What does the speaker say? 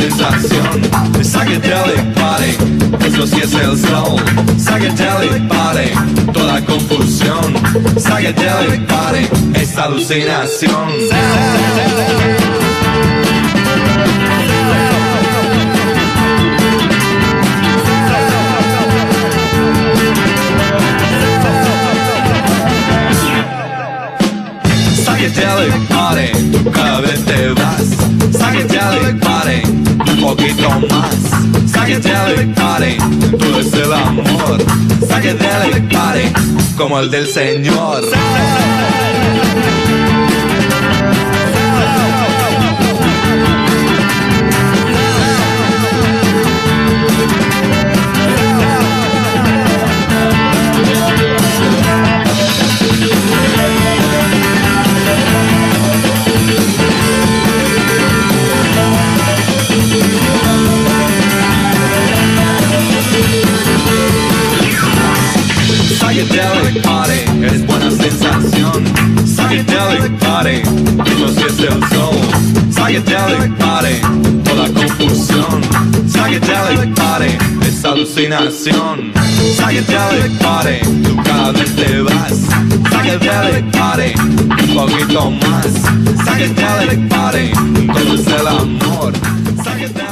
sensación. Psychedelic party, eso sí es el soul. Psychedelic party, toda confusión. Psychedelic party, es alucinación. Psychedelic party, tú cada vez te vas. Psychedelic party, un poquito más. Psychedelic party, todo es el amor. Psychedelic party, como el del Señor. Psychedelic party, es buena sensación. Psychedelic party, eso sí es el soul. Psychedelic party, toda confusión. Psychedelic party, es alucinación. Psychedelic party, tú cada vez te vas. Psychedelic party, un poquito más. Psychedelic party, todo es el amor. Psychedelic